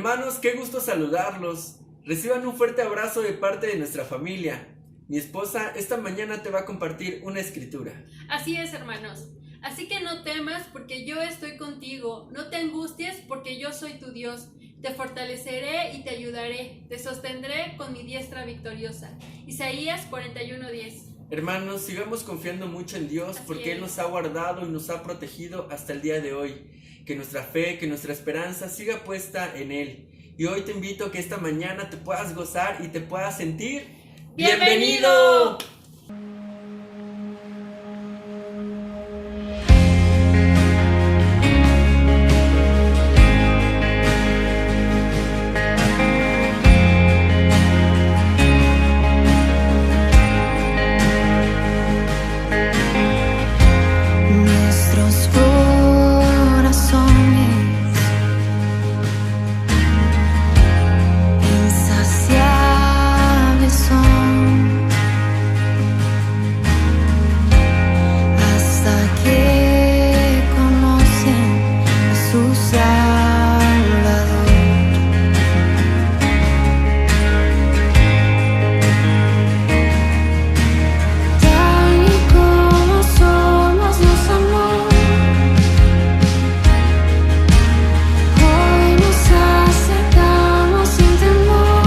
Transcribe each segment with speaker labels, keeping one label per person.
Speaker 1: Hermanos, qué gusto saludarlos. Reciban un fuerte abrazo de parte de nuestra familia. Mi esposa esta mañana te va a compartir una escritura.
Speaker 2: Así es, hermanos. Así que no temas porque yo estoy contigo. No te angusties porque yo soy tu Dios. Te fortaleceré y te ayudaré. Te sostendré con mi diestra victoriosa. Isaías 41:10.
Speaker 1: Hermanos, sigamos confiando mucho en Dios porque Él nos ha guardado y nos ha protegido hasta el día de hoy. Que nuestra fe, que nuestra esperanza siga puesta en Él. Y hoy te invito a que esta mañana te puedas gozar y te puedas sentir ¡bienvenido!
Speaker 3: Nuestros corazones insaciables son hasta que conocen a su Salvador. Tal y como somos nos amó. Hoy nos acercamos sin temor.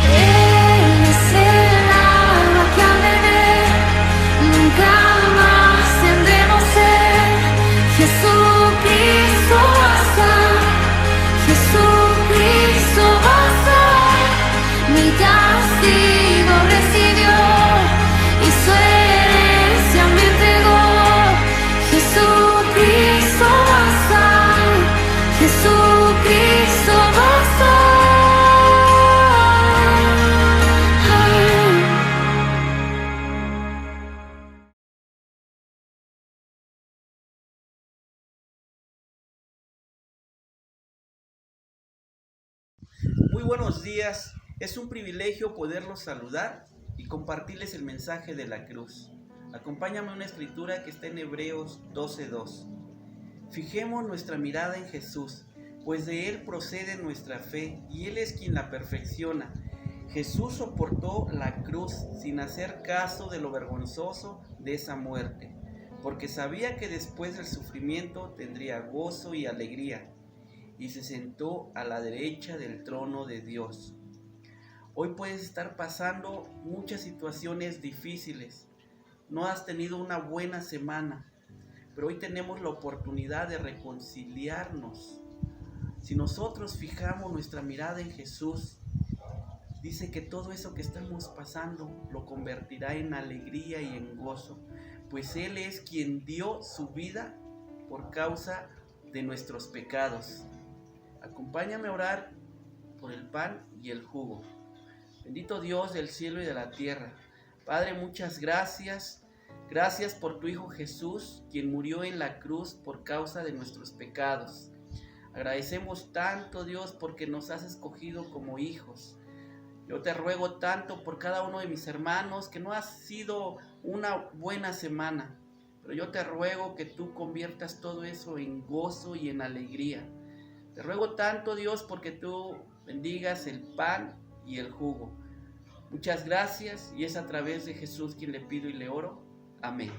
Speaker 3: Él es el alma que al beber nunca más tendremos sed. Jesucristo basta, Jesucristo basta. Mi castigo recibió y su herencia me entregó. Jesucristo basta, Jesucristo basta.
Speaker 4: Muy buenos días, es un privilegio poderlos saludar y compartirles el mensaje de la cruz. Acompáñame a una escritura que está en Hebreos 12:2. Fijemos nuestra mirada en Jesús, pues de Él procede nuestra fe y Él es quien la perfecciona. Jesús soportó la cruz sin hacer caso de lo vergonzoso de esa muerte, porque sabía que después del sufrimiento tendría gozo y alegría, y se sentó a la derecha del trono de Dios. Hoy puedes estar pasando muchas situaciones difíciles. No has tenido una buena semana, pero hoy tenemos la oportunidad de reconciliarnos. Si nosotros fijamos nuestra mirada en Jesús, dice que todo eso que estamos pasando lo convertirá en alegría y en gozo, pues Él es quien dio su vida por causa de nuestros pecados. Acompáñame a orar por el pan y el jugo. Bendito Dios del cielo y de la tierra. Padre, muchas gracias. Gracias por tu Hijo Jesús, quien murió en la cruz por causa de nuestros pecados. Agradecemos tanto, Dios, porque nos has escogido como hijos. Yo te ruego tanto por cada uno de mis hermanos, que no ha sido una buena semana, pero yo te ruego que tú conviertas todo eso en gozo y en alegría. Te ruego tanto, Dios, porque tú bendigas el pan y el jugo. Muchas gracias, y es a través de Jesús quien le pido y le oro. Amén.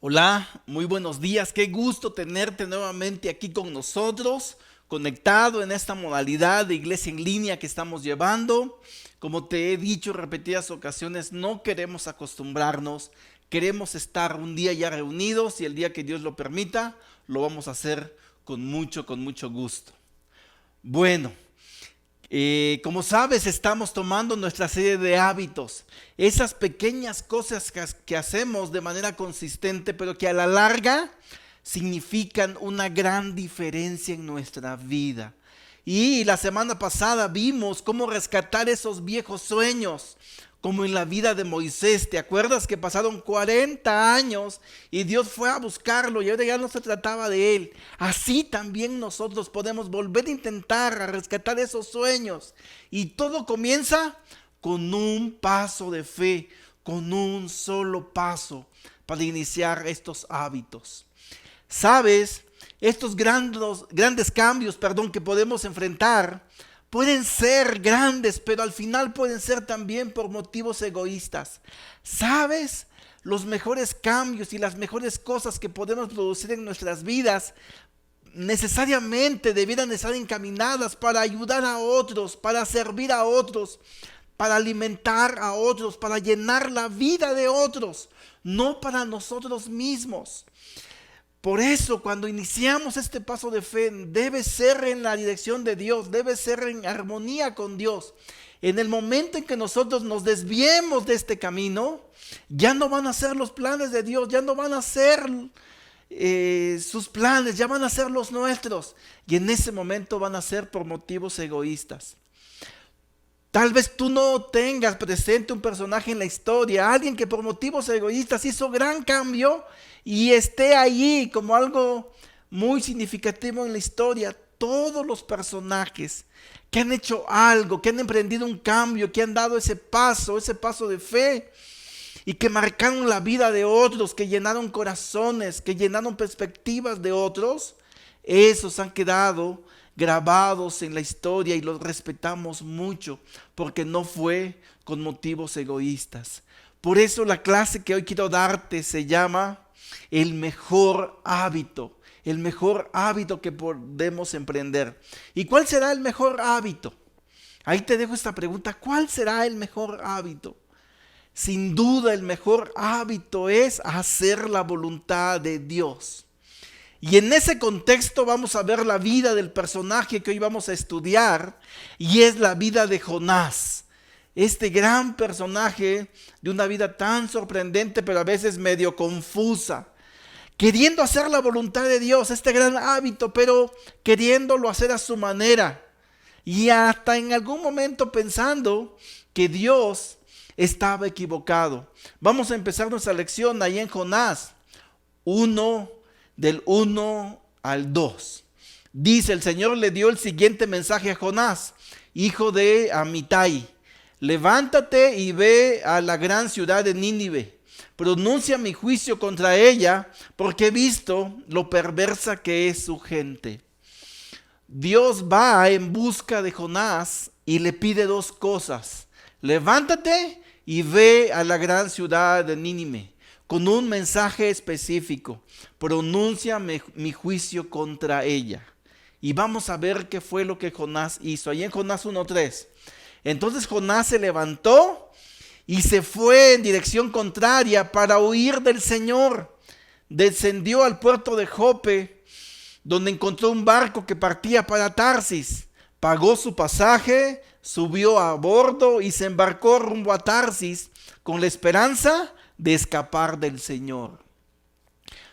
Speaker 5: Hola, muy buenos días. Qué gusto tenerte nuevamente aquí con nosotros, conectado en esta modalidad de iglesia en línea que estamos llevando. Como te he dicho en repetidas ocasiones, no queremos acostumbrarnos, queremos estar un día ya reunidos y el día que Dios lo permita, lo vamos a hacer con mucho gusto. Bueno. Como sabes, estamos tomando nuestra serie de hábitos, esas pequeñas cosas que hacemos de manera consistente, pero que a la larga significan una gran diferencia en nuestra vida. Y la semana pasada vimos cómo rescatar esos viejos sueños, como en la vida de Moisés. ¿Te acuerdas que pasaron 40 años y Dios fue a buscarlo y ahora ya no se trataba de él? Así también nosotros podemos volver a intentar a rescatar esos sueños. Y todo comienza con un paso de fe, con un solo paso para iniciar estos hábitos. ¿Sabes? Estos grandes cambios que podemos enfrentar pueden ser grandes, pero al final pueden ser también por motivos egoístas. ¿Sabes? Los mejores cambios y las mejores cosas que podemos producir en nuestras vidas necesariamente debieran estar encaminadas para ayudar a otros, para servir a otros, para alimentar a otros, para llenar la vida de otros, no para nosotros mismos. Por eso, cuando iniciamos este paso de fe, debe ser en la dirección de Dios, debe ser en armonía con Dios. En el momento en que nosotros nos desviemos de este camino, ya no van a ser los planes de Dios, ya no van a ser sus planes, ya van a ser los nuestros. Y en ese momento van a ser por motivos egoístas. Tal vez tú no tengas presente un personaje en la historia, alguien que por motivos egoístas hizo gran cambio y esté allí como algo muy significativo en la historia. Todos los personajes que han hecho algo, que han emprendido un cambio, que han dado ese paso de fe y que marcaron la vida de otros, que llenaron corazones, que llenaron perspectivas de otros, esos han quedado grabados en la historia y los respetamos mucho porque no fue con motivos egoístas. Por eso la clase que hoy quiero darte se llama el mejor hábito que podemos emprender. ¿Y cuál será el mejor hábito? Ahí te dejo esta pregunta, ¿cuál será el mejor hábito? Sin duda el mejor hábito es hacer la voluntad de Dios. Y en ese contexto vamos a ver la vida del personaje que hoy vamos a estudiar, y es la vida de Jonás. Este gran personaje de una vida tan sorprendente, pero a veces medio confusa, queriendo hacer la voluntad de Dios, este gran hábito, pero queriéndolo hacer a su manera. Y hasta en algún momento pensando que Dios estaba equivocado. Vamos a empezar nuestra lección ahí en Jonás 1, del 1 al 2. Dice: el Señor le dio el siguiente mensaje a Jonás, hijo de Amitai: levántate y ve a la gran ciudad de Nínive, pronuncia mi juicio contra ella, porque he visto lo perversa que es su gente. Dios va en busca de Jonás y le pide dos cosas: levántate y ve a la gran ciudad de Nínive, con un mensaje específico: pronuncia mi juicio contra ella. Y vamos a ver qué fue lo que Jonás hizo. Ahí en Jonás 1:3. Entonces Jonás se levantó y se fue en dirección contraria para huir del Señor. Descendió al puerto de Jope, donde encontró un barco que partía para Tarsis. Pagó su pasaje, subió a bordo y se embarcó rumbo a Tarsis con la esperanza de escapar del Señor.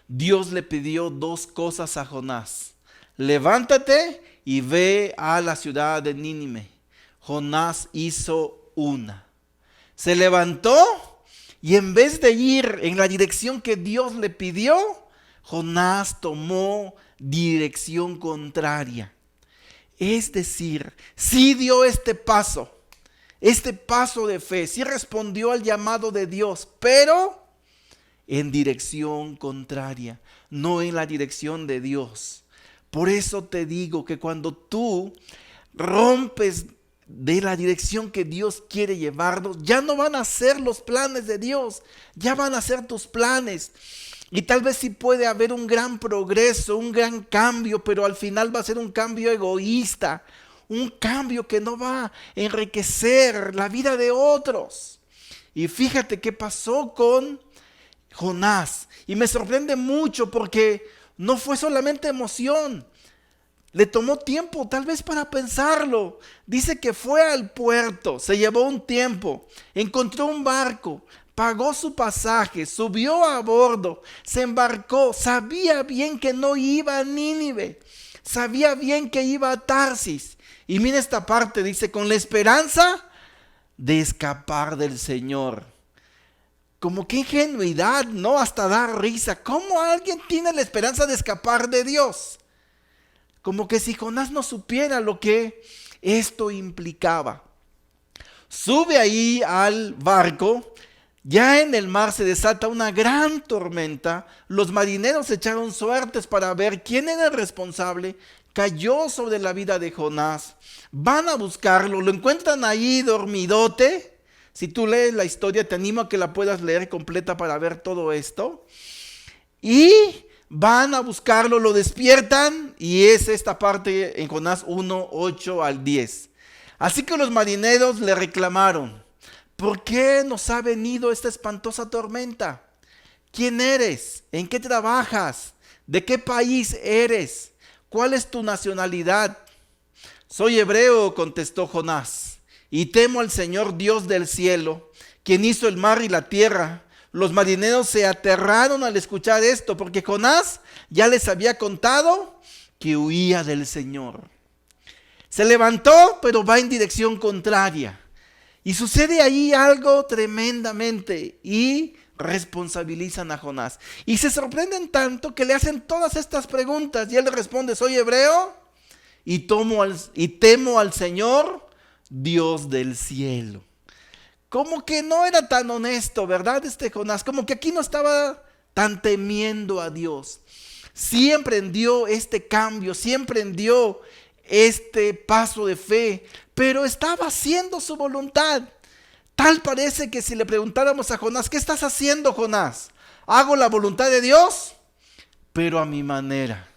Speaker 5: Dios le pidió dos cosas a Jonás: levántate y ve a la ciudad de Nínive. Jonás hizo una. Se levantó y en vez de ir en la dirección que Dios le pidió, Jonás tomó dirección contraria. Es decir, sí dio este paso de fe, sí respondió al llamado de Dios, pero en dirección contraria, no en la dirección de Dios. Por eso te digo que cuando tú rompes de la dirección que Dios quiere llevarnos, ya no van a ser los planes de Dios, ya van a ser tus planes. Y tal vez sí puede haber un gran progreso, un gran cambio, pero al final va a ser un cambio egoísta, un cambio que no va a enriquecer la vida de otros. Y fíjate qué pasó con Jonás. Y me sorprende mucho porque no fue solamente emoción. Le tomó tiempo tal vez para pensarlo. Dice que fue al puerto, se llevó un tiempo, encontró un barco, pagó su pasaje, subió a bordo, se embarcó, sabía bien que no iba a Nínive, sabía bien que iba a Tarsis. Y mira esta parte, dice, con la esperanza de escapar del Señor. Como qué ingenuidad, ¿no? Hasta dar risa. ¿Cómo alguien tiene la esperanza de escapar de Dios? Como que si Jonás no supiera lo que esto implicaba. Sube ahí al barco. Ya en el mar se desata una gran tormenta. Los marineros echaron suertes para ver quién era el responsable. Cayó sobre la vida de Jonás. Van a buscarlo, lo encuentran ahí dormidote. Si tú lees la historia, te animo a que la puedas leer completa para ver todo esto. Y van a buscarlo, lo despiertan, y es esta parte en Jonás 1, 8 al 10. Así que los marineros le reclamaron: ¿por qué nos ha venido esta espantosa tormenta? ¿Quién eres? ¿En qué trabajas? ¿De qué país eres? ¿Cuál es tu nacionalidad? Soy hebreo, contestó Jonás, y temo al Señor Dios del cielo, quien hizo el mar y la tierra. Los marineros se aterraron al escuchar esto, porque Jonás ya les había contado que huía del Señor. Se levantó, pero va en dirección contraria. Y sucede ahí algo tremendamente, y responsabilizan a Jonás. Y se sorprenden tanto que le hacen todas estas preguntas, y él le responde: soy hebreo y temo al Señor Dios del cielo. Como que no era tan honesto, ¿verdad? Jonás, como que aquí no estaba tan temiendo a Dios. Sí emprendió este cambio, sí emprendió este paso de fe, pero estaba haciendo su voluntad. Tal parece que si le preguntáramos a Jonás: ¿qué estás haciendo, Jonás? Hago la voluntad de Dios, pero a mi manera.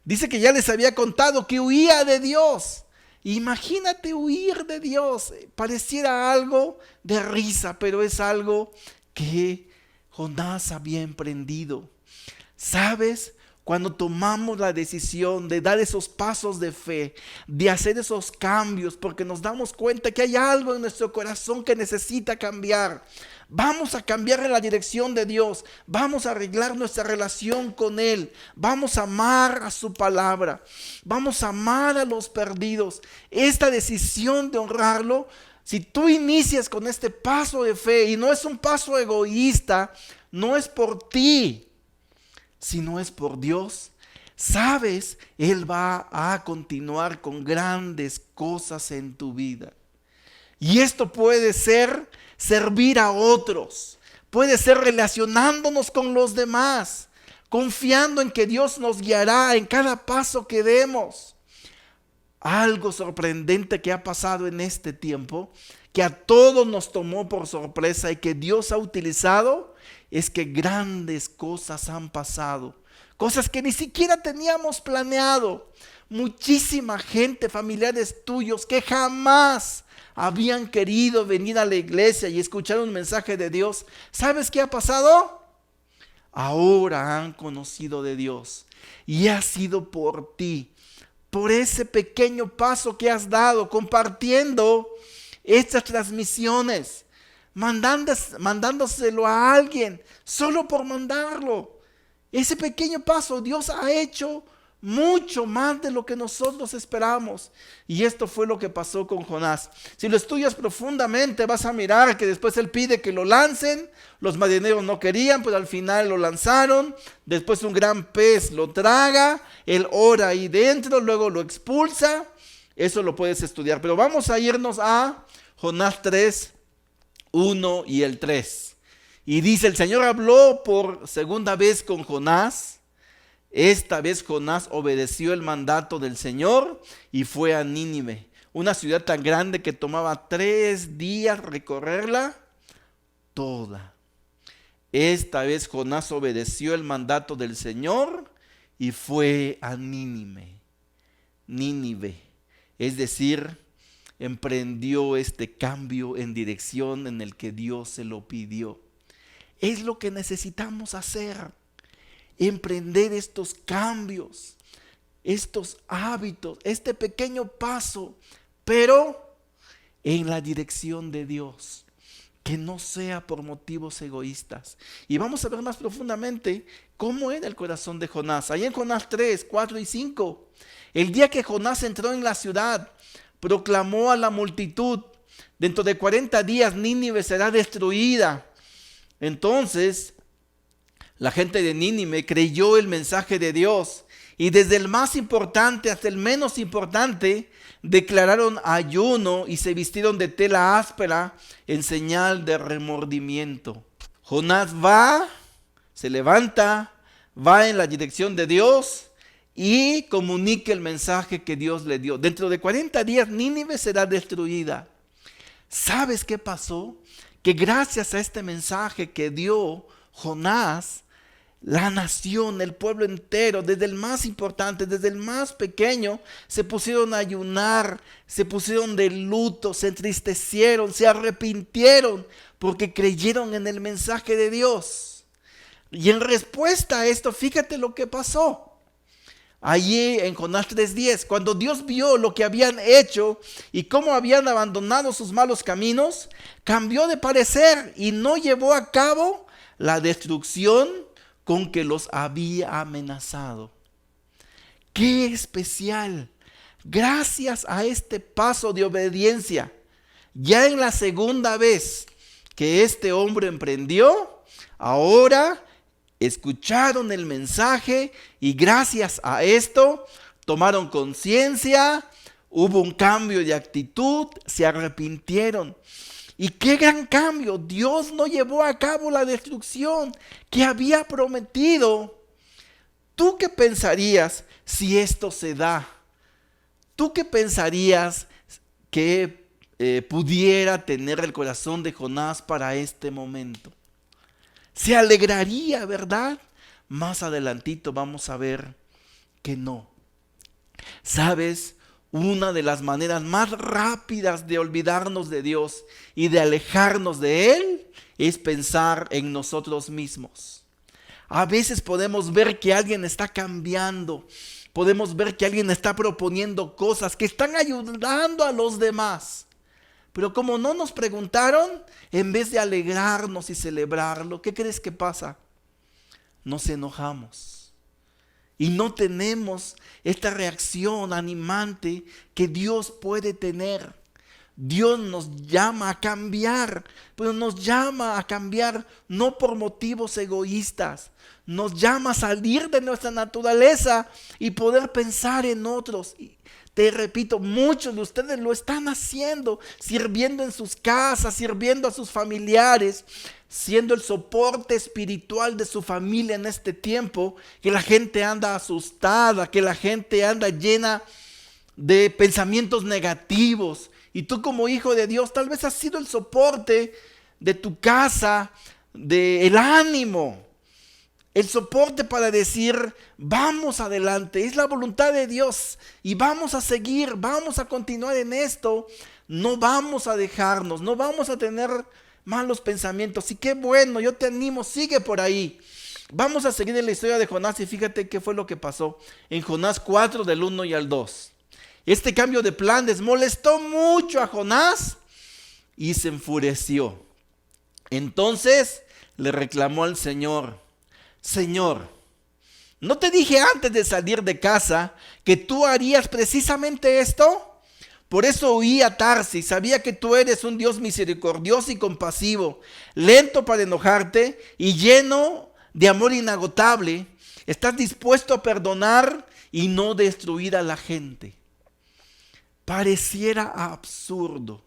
Speaker 5: Dice que ya les había contado que huía de Dios. Imagínate huir de Dios. Pareciera algo de risa, pero es algo que Jonás había emprendido. ¿Sabes? Cuando tomamos la decisión de dar esos pasos de fe, de hacer esos cambios, porque nos damos cuenta que hay algo en nuestro corazón que necesita cambiar, vamos a cambiar en la dirección de Dios, vamos a arreglar nuestra relación con Él, vamos a amar a su palabra, vamos a amar a los perdidos. Esta decisión de honrarlo, si tú inicias con este paso de fe, y no es un paso egoísta, no es por ti, si no es por Dios, sabes, Él va a continuar con grandes cosas en tu vida. Y esto puede ser servir a otros, puede ser relacionándonos con los demás, confiando en que Dios nos guiará en cada paso que demos. Algo sorprendente que ha pasado en este tiempo, que a todos nos tomó por sorpresa y que Dios ha utilizado, es que grandes cosas han pasado, cosas que ni siquiera teníamos planeado. Muchísima gente, familiares tuyos, que jamás habían querido venir a la iglesia y escuchar un mensaje de Dios. ¿Sabes qué ha pasado? Ahora han conocido de Dios, y ha sido por ti, por ese pequeño paso que has dado, compartiendo estas transmisiones, mandándoselo a alguien, solo por mandarlo. Ese pequeño paso, Dios ha hecho mucho más de lo que nosotros esperamos. Y esto fue lo que pasó con Jonás. Si lo estudias profundamente, vas a mirar que después él pide que lo lancen. Los marineros no querían, pero al final lo lanzaron. Después un gran pez lo traga, él ora ahí dentro, luego lo expulsa. Eso lo puedes estudiar, pero vamos a irnos a Jonás 3, 1 y el 3. Y dice: el Señor habló por segunda vez con Jonás. Esta vez Jonás obedeció el mandato del Señor y fue a Nínive, una ciudad tan grande que tomaba 3 días recorrerla toda. Esta vez Jonás obedeció el mandato del Señor y fue a Nínive, es decir, emprendió este cambio en dirección en el que Dios se lo pidió. Es lo que necesitamos hacer, emprender estos cambios, estos hábitos, este pequeño paso, pero en la dirección de Dios, que no sea por motivos egoístas. Y vamos a ver más profundamente cómo era el corazón de Jonás. Ahí en Jonás 3, 4 y 5, el día que Jonás entró en la ciudad, proclamó a la multitud: dentro de 40 días Nínive será destruida. Entonces la gente de Nínive creyó el mensaje de Dios, y desde el más importante hasta el menos importante declararon ayuno y se vistieron de tela áspera en señal de remordimiento. Jonás se levanta, va en la dirección de Dios y comunica el mensaje que Dios le dio. Dentro de 40 días Nínive será destruida. ¿Sabes qué pasó? Que gracias a este mensaje que dio Jonás, la nación, el pueblo entero, desde el más importante, desde el más pequeño, se pusieron a ayunar, se pusieron de luto, se entristecieron, se arrepintieron, porque creyeron en el mensaje de Dios. Y en respuesta a esto, fíjate lo que pasó. Allí en Jonás 3:10, cuando Dios vio lo que habían hecho y cómo habían abandonado sus malos caminos, cambió de parecer y no llevó a cabo la destrucción con que los había amenazado. ¡Qué especial! Gracias a este paso de obediencia, ya en la segunda vez que este hombre emprendió, ahora escucharon el mensaje y gracias a esto tomaron conciencia, hubo un cambio de actitud, se arrepintieron. Y qué gran cambio, Dios no llevó a cabo la destrucción que había prometido. ¿Tú qué pensarías si esto se da? ¿Tú qué pensarías que pudiera tener el corazón de Jonás para este momento? Se alegraría, ¿verdad? Más adelantito vamos a ver que no. ¿Sabes? Una de las maneras más rápidas de olvidarnos de Dios y de alejarnos de Él es pensar en nosotros mismos. A veces podemos ver que alguien está cambiando, podemos ver que alguien está proponiendo cosas que están ayudando a los demás. Pero como no nos preguntaron, en vez de alegrarnos y celebrarlo, ¿qué crees que pasa? Nos enojamos. Y no tenemos esta reacción animante que Dios puede tener. Dios nos llama a cambiar, pero nos llama a cambiar no por motivos egoístas. Nos llama a salir de nuestra naturaleza y poder pensar en otros. Y te repito, muchos de ustedes lo están haciendo, sirviendo en sus casas, sirviendo a sus familiares, siendo el soporte espiritual de su familia en este tiempo, que la gente anda asustada, que la gente anda llena de pensamientos negativos. Y tú como hijo de Dios tal vez has sido el soporte de tu casa, del ánimo, el soporte para decir, vamos adelante, es la voluntad de Dios y vamos a seguir, vamos a continuar en esto, no vamos a dejarnos, no vamos a tener malos pensamientos. Y qué bueno, yo te animo, sigue por ahí. Vamos a seguir en la historia de Jonás y fíjate qué fue lo que pasó en Jonás 4 del 1 y al 2. Este cambio de planes molestó mucho a Jonás y se enfureció. Entonces le reclamó al Señor: Señor, ¿no te dije antes de salir de casa que tú harías precisamente esto? Por eso huí a Tarsis, sabía que tú eres un Dios misericordioso y compasivo, lento para enojarte y lleno de amor inagotable. Estás dispuesto a perdonar y no destruir a la gente. Pareciera absurdo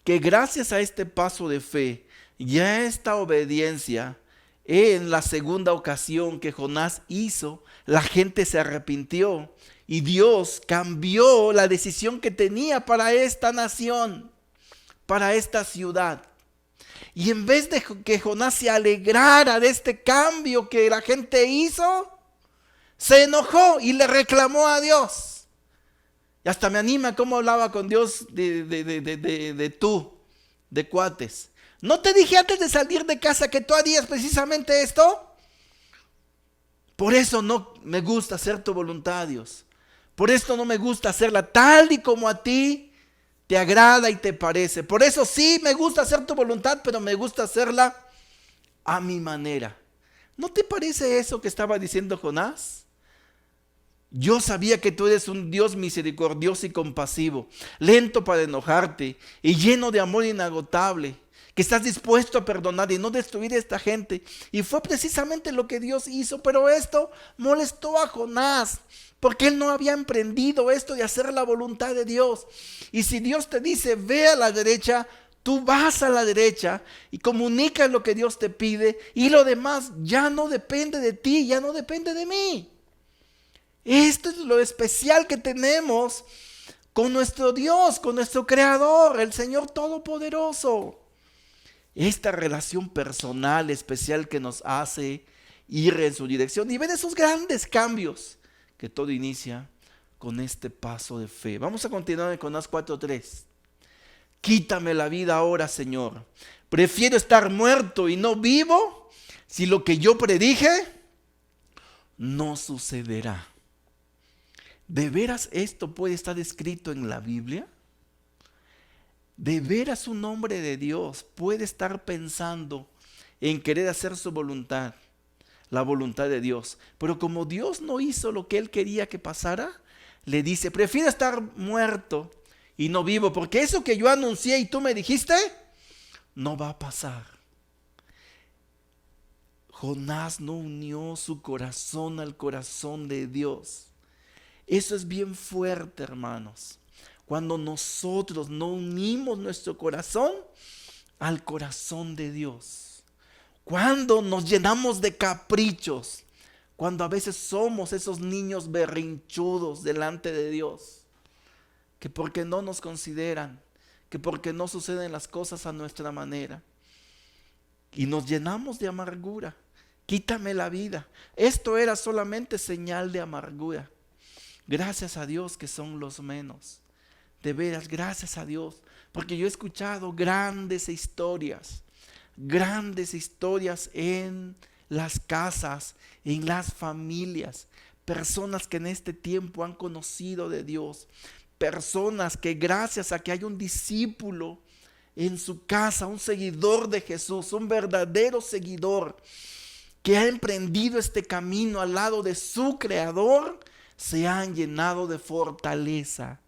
Speaker 5: que gracias a este paso de fe y a esta obediencia, en la segunda ocasión que Jonás hizo, la gente se arrepintió y Dios cambió la decisión que tenía para esta nación, para esta ciudad. Y en vez de que Jonás se alegrara de este cambio que la gente hizo, se enojó y le reclamó a Dios. Y hasta me anima cómo hablaba con Dios de cuates. ¿No te dije antes de salir de casa que tú harías precisamente esto? Por eso no me gusta hacer tu voluntad, Dios. Por esto no me gusta hacerla tal y como a ti te agrada y te parece. Por eso sí me gusta hacer tu voluntad, pero me gusta hacerla a mi manera. ¿No te parece eso que estaba diciendo Jonás? Yo sabía que tú eres un Dios misericordioso y compasivo, lento para enojarte y lleno de amor inagotable, que estás dispuesto a perdonar y no destruir a esta gente. Y fue precisamente lo que Dios hizo, pero esto molestó a Jonás, porque él no había emprendido esto de hacer la voluntad de Dios. Y si Dios te dice, ve a la derecha, tú vas a la derecha y comunicas lo que Dios te pide, y lo demás ya no depende de ti, ya no depende de mí. Esto es lo especial que tenemos con nuestro Dios, con nuestro Creador, el Señor Todopoderoso. Esta relación personal especial que nos hace ir en su dirección y ver esos grandes cambios, que todo inicia con este paso de fe. Vamos a continuar en Jonás 4:3. Quítame la vida ahora, Señor. Prefiero estar muerto y no vivo si lo que yo predije no sucederá. ¿De veras esto puede estar escrito en la Biblia? ¿De veras un hombre de Dios puede estar pensando en querer hacer su voluntad, la voluntad de Dios? Pero como Dios no hizo lo que él quería que pasara, le dice, prefiero estar muerto y no vivo, porque eso que yo anuncié y tú me dijiste, no va a pasar. Jonás no unió su corazón al corazón de Dios. Eso es bien fuerte, hermanos. Cuando nosotros no unimos nuestro corazón al corazón de Dios. Cuando nos llenamos de caprichos. Cuando a veces somos esos niños berrinchudos delante de Dios. Que porque no nos consideran. Que porque no suceden las cosas a nuestra manera. Y nos llenamos de amargura. Quítame la vida. Esto era solamente señal de amargura. Gracias a Dios que son los menos. De veras, gracias a Dios. Porque yo he escuchado grandes historias en las casas, en las familias. Personas que en este tiempo han conocido de Dios. Personas que gracias a que hay un discípulo en su casa, un seguidor de Jesús, un verdadero seguidor, que ha emprendido este camino al lado de su Creador, se han llenado de fortaleza,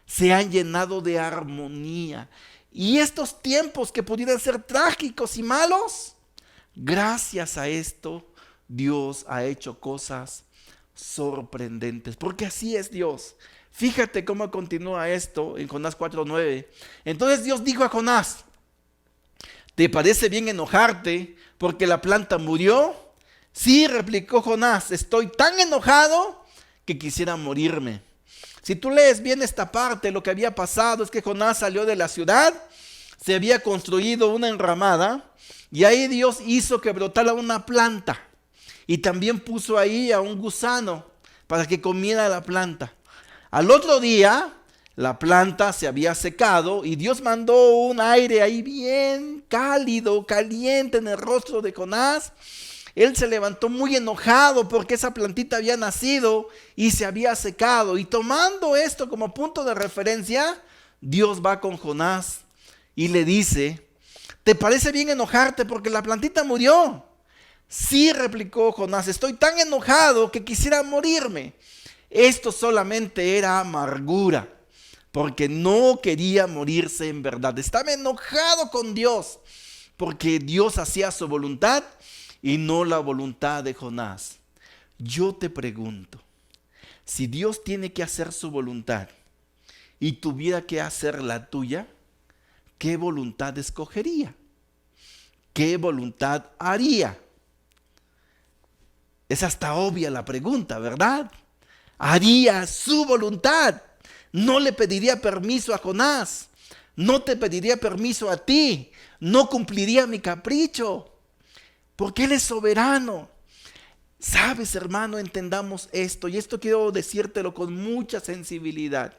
Speaker 5: se han llenado de armonía. Y estos tiempos que pudieran ser trágicos y malos, gracias a esto Dios ha hecho cosas sorprendentes, porque así es Dios. Fíjate cómo continúa esto en Jonás 4:9. Entonces Dios dijo a Jonás, ¿te parece bien enojarte porque la planta murió? Sí, replicó Jonás, estoy tan enojado que quisiera morirme. Si tú lees bien esta parte, lo que había pasado es que Jonás salió de la ciudad, se había construido una enramada y ahí Dios hizo que brotara una planta y también puso ahí a un gusano para que comiera la planta. Al otro día la planta se había secado y Dios mandó un aire ahí bien cálido, caliente en el rostro de Jonás. Él se levantó muy enojado porque esa plantita había nacido y se había secado. Y tomando esto como punto de referencia, Dios va con Jonás y le dice, ¿te parece bien enojarte porque la plantita murió? Sí, replicó Jonás, estoy tan enojado que quisiera morirme. Esto solamente era amargura, porque no quería morirse en verdad. Estaba enojado con Dios porque Dios hacía su voluntad y no la voluntad de Jonás. Yo te pregunto, si Dios tiene que hacer su voluntad y tuviera que hacer la tuya, ¿qué voluntad escogería? ¿Qué voluntad haría? Es hasta obvia la pregunta, ¿verdad? Haría su voluntad. No le pediría permiso a Jonás. no te pediría permiso a ti, no cumpliría mi capricho, porque Él es soberano. Sabes, hermano, entendamos esto, y esto quiero decírtelo con mucha sensibilidad.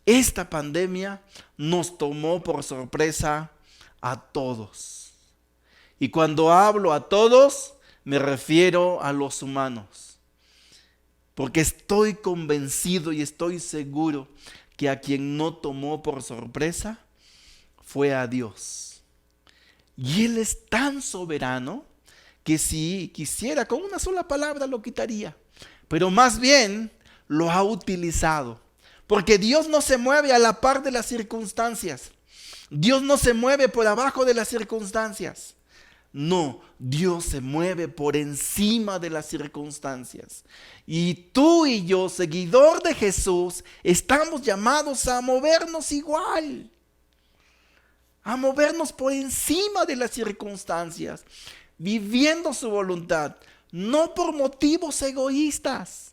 Speaker 5: Esta pandemia nos tomó por sorpresa a todos. Y cuando hablo a todos, me refiero a los humanos. Porque estoy convencido y estoy seguro que a quien no tomó por sorpresa fue a Dios. Y Él es tan soberano que si quisiera, con una sola palabra lo quitaría. Pero más bien lo ha utilizado. Porque Dios no se mueve a la par de las circunstancias. Dios no se mueve por abajo de las circunstancias. No, Dios se mueve por encima de las circunstancias. Y tú y yo, seguidor de Jesús, estamos llamados a movernos igual. A movernos por encima de las circunstancias, viviendo su voluntad, no por motivos egoístas.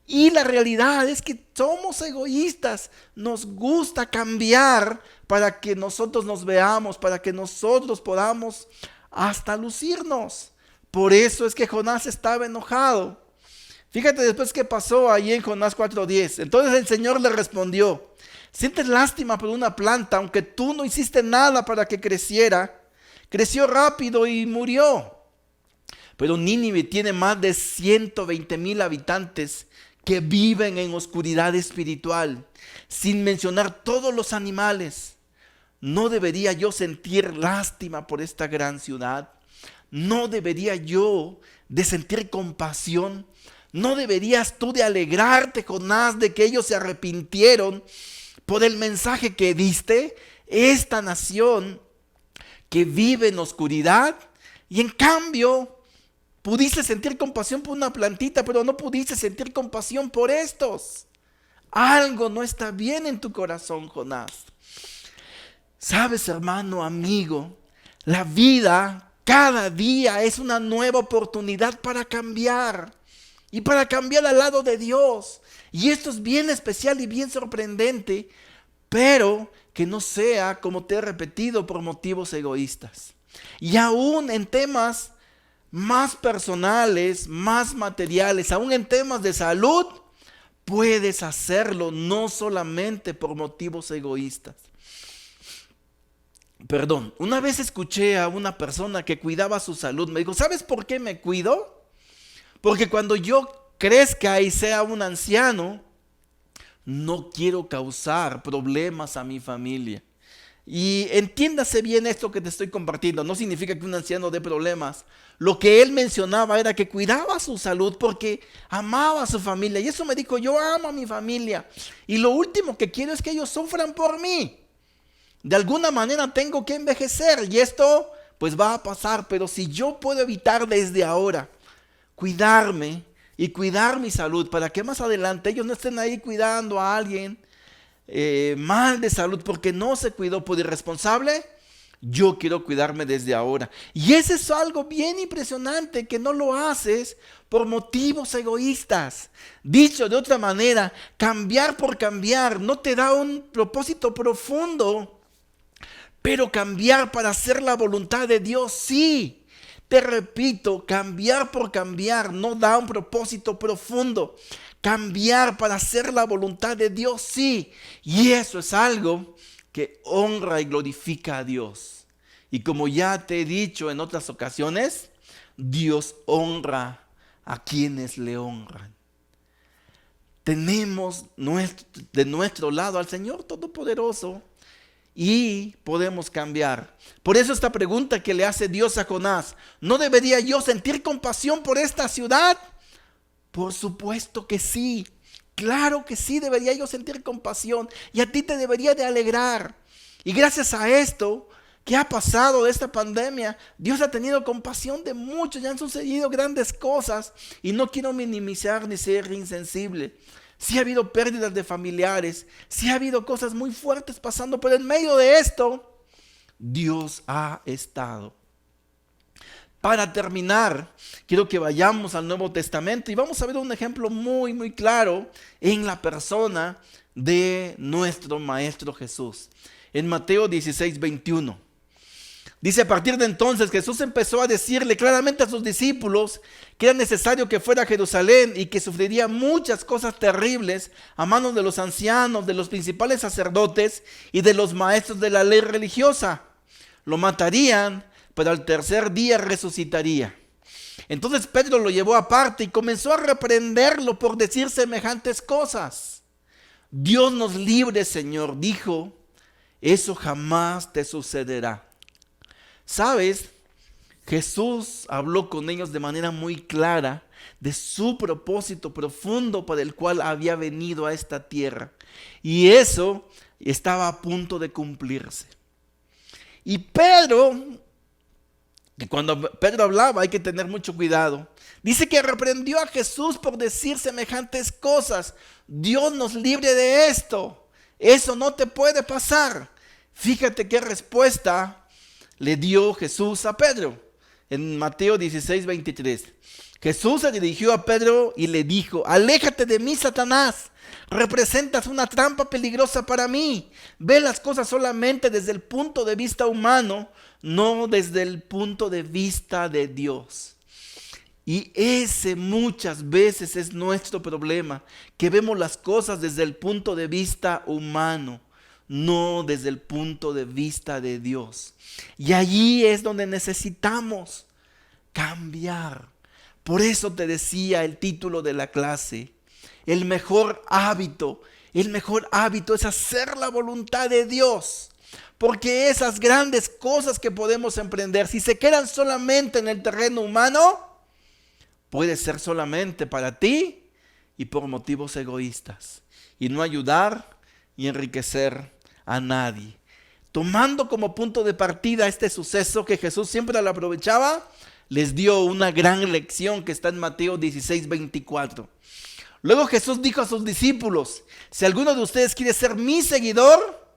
Speaker 5: Y la realidad es que somos egoístas, nos gusta cambiar para que nosotros nos veamos, para que nosotros podamos hasta lucirnos. Por eso es que Jonás estaba enojado. Fíjate después qué pasó ahí en Jonás 4:10. Entonces el Señor le respondió: sientes lástima por una planta, aunque tú no hiciste nada para que creciera. Creció rápido y murió. Pero Nínive tiene más de 120,000 habitantes que viven en oscuridad espiritual, sin mencionar todos los animales. ¿No debería yo sentir lástima por esta gran ciudad? ¿No debería yo de sentir compasión? ¿No deberías tú de alegrarte, Jonás, de que ellos se arrepintieron por el mensaje que diste? Esta nación que vive en oscuridad, y en cambio pudiste sentir compasión por una plantita, pero no pudiste sentir compasión por estos. Algo no está bien en tu corazón, Jonás. Sabes, hermano, amigo, la vida cada día es una nueva oportunidad para cambiar. Y para cambiar al lado de Dios. Y esto es bien especial y bien sorprendente, pero que no sea, como te he repetido, por motivos egoístas. Y aún en temas más personales, más materiales, aún en temas de salud, puedes hacerlo no solamente por motivos egoístas. Perdón, una vez escuché a una persona que cuidaba su salud, me dijo: ¿sabes por qué me cuido? Porque cuando yo crezca y sea un anciano, no quiero causar problemas a mi familia. Y entiéndase bien esto que te estoy compartiendo. No significa que un anciano dé problemas. Lo que él mencionaba era que cuidaba su salud porque amaba a su familia. Y eso me dijo: yo amo a mi familia. Y lo último que quiero es que ellos sufran por mí. De alguna manera tengo que envejecer. Y esto pues va a pasar. Pero si yo puedo evitar desde ahora cuidarme y cuidar mi salud, para que más adelante ellos no estén ahí cuidando a alguien mal de salud porque no se cuidó por irresponsable, yo quiero cuidarme desde ahora. Y eso es algo bien impresionante, que no lo haces por motivos egoístas. Dicho de otra manera, cambiar por cambiar no te da un propósito profundo, pero cambiar para hacer la voluntad de Dios sí. Te repito, cambiar por cambiar no da un propósito profundo. Cambiar para hacer la voluntad de Dios sí. Y eso es algo que honra y glorifica a Dios. Y como ya te he dicho en otras ocasiones, Dios honra a quienes le honran. Tenemos de nuestro lado al Señor Todopoderoso. Y podemos cambiar. Por eso esta pregunta que le hace Dios a Jonás: ¿no debería yo sentir compasión por esta ciudad? Por supuesto que sí. Claro que sí, debería yo sentir compasión. Y a ti te debería de alegrar. Y gracias a esto que ha pasado de esta pandemia, Dios ha tenido compasión de muchos. Ya han sucedido grandes cosas. Y no quiero minimizar ni ser insensible. Sí ha habido pérdidas de familiares, sí ha habido cosas muy fuertes pasando, pero en medio de esto, Dios ha estado. Para terminar, quiero que vayamos al Nuevo Testamento y vamos a ver un ejemplo muy, muy claro en la persona de nuestro Maestro Jesús. en Mateo 16, 21. Dice: a partir de entonces Jesús empezó a decirle claramente a sus discípulos que era necesario que fuera a Jerusalén y que sufriría muchas cosas terribles a manos de los ancianos, de los principales sacerdotes y de los maestros de la ley religiosa. Lo matarían, pero al tercer día resucitaría. Entonces Pedro lo llevó aparte y comenzó a reprenderlo por decir semejantes cosas. Dios nos libre, Señor, dijo, eso jamás te sucederá. ¿Sabes? Jesús habló con ellos de manera muy clara de su propósito profundo para el cual había venido a esta tierra. Y eso estaba a punto de cumplirse. Y Pedro, que cuando Pedro hablaba hay que tener mucho cuidado, dice que reprendió a Jesús por decir semejantes cosas. Dios nos libre de esto. Eso no te puede pasar. Fíjate qué respuesta le dio Jesús a Pedro en Mateo 16, 23. Jesús se dirigió a Pedro y le dijo: aléjate de mí, Satanás, representas una trampa peligrosa para mí. Ve las cosas solamente desde el punto de vista humano, no desde el punto de vista de Dios. Y ese muchas veces es nuestro problema, que vemos las cosas desde el punto de vista humano, no desde el punto de vista de Dios. Y allí es donde necesitamos cambiar. Por eso te decía el título de la clase, el mejor hábito es hacer la voluntad de Dios. Porque esas grandes cosas que podemos emprender, si se quedan solamente en el terreno humano, puede ser solamente para ti y por motivos egoístas, y no ayudar y enriquecer a nadie. Tomando como punto de partida este suceso que Jesús siempre lo aprovechaba, les dio una gran lección que está en Mateo 16, 24. Luego Jesús dijo a sus discípulos: si alguno de ustedes quiere ser mi seguidor,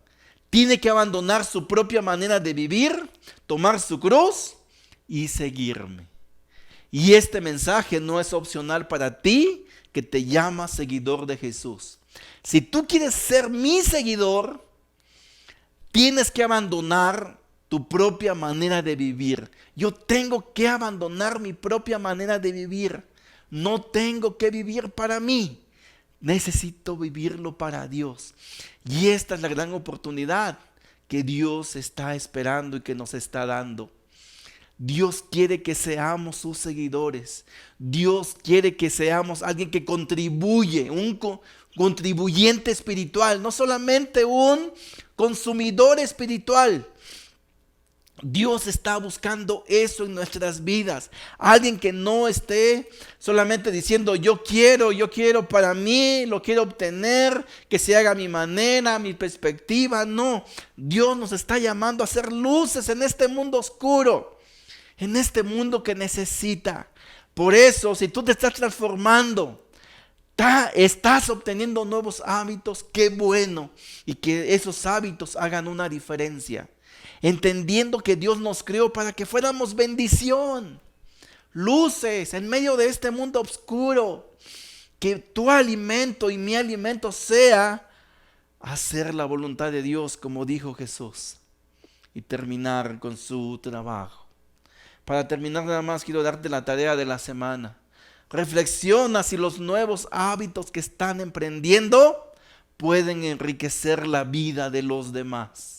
Speaker 5: tiene que abandonar su propia manera de vivir, tomar su cruz y seguirme. Y este mensaje no es opcional para ti que te llamas seguidor de Jesús. Si tú quieres ser mi seguidor, tienes que abandonar tu propia manera de vivir. Yo tengo que abandonar mi propia manera de vivir. No tengo que vivir para mí. Necesito vivirlo para Dios. Y esta es la gran oportunidad que Dios está esperando y que nos está dando. Dios quiere que seamos sus seguidores. Dios quiere que seamos alguien que contribuye, un contribuyente espiritual, no solamente un consumidor espiritual. Dios está buscando eso en nuestras vidas. Alguien que no esté solamente diciendo yo quiero para mí, lo quiero obtener, que se haga a mi manera, a mi perspectiva. No, Dios nos está llamando a ser luces en este mundo oscuro, en este mundo que necesita. Por eso, si tú te estás transformando, estás obteniendo nuevos hábitos, qué bueno, y que esos hábitos hagan una diferencia. Entendiendo que Dios nos creó para que fuéramos bendición, luces en medio de este mundo oscuro. Que tu alimento y mi alimento sea hacer la voluntad de Dios, como dijo Jesús, y terminar con su trabajo. Para terminar, nada más quiero darte la tarea de la semana. Reflexiona si los nuevos hábitos que están emprendiendo pueden enriquecer la vida de los demás.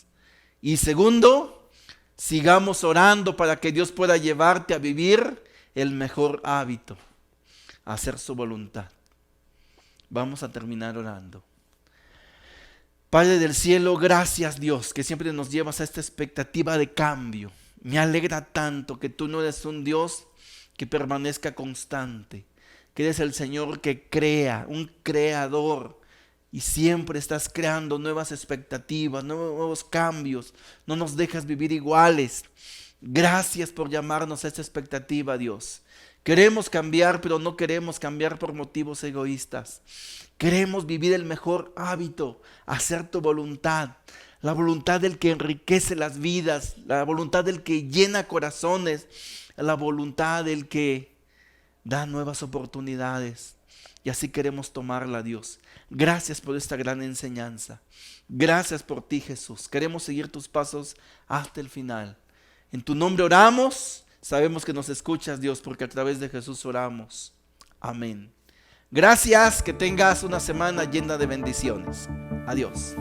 Speaker 5: Y segundo, sigamos orando para que Dios pueda llevarte a vivir el mejor hábito, hacer su voluntad. Vamos a terminar orando. Padre del cielo, gracias Dios, que siempre nos llevas a esta expectativa de cambio. Me alegra tanto que tú no eres un Dios que permanezca constante, que eres el Señor que crea, un creador. Y siempre estás creando nuevas expectativas, nuevos cambios. No nos dejas vivir iguales. Gracias por llamarnos a esta expectativa, Dios. Queremos cambiar, pero no queremos cambiar por motivos egoístas. Queremos vivir el mejor hábito, hacer tu voluntad. La voluntad del que enriquece las vidas, la voluntad del que llena corazones, la voluntad del que da nuevas oportunidades. Y así queremos tomarla, Dios. Gracias por esta gran enseñanza. Gracias por ti, Jesús. Queremos seguir tus pasos hasta el final. En tu nombre oramos. Sabemos que nos escuchas, Dios, porque a través de Jesús oramos. Amén. Gracias, que tengas una semana llena de bendiciones. Adiós.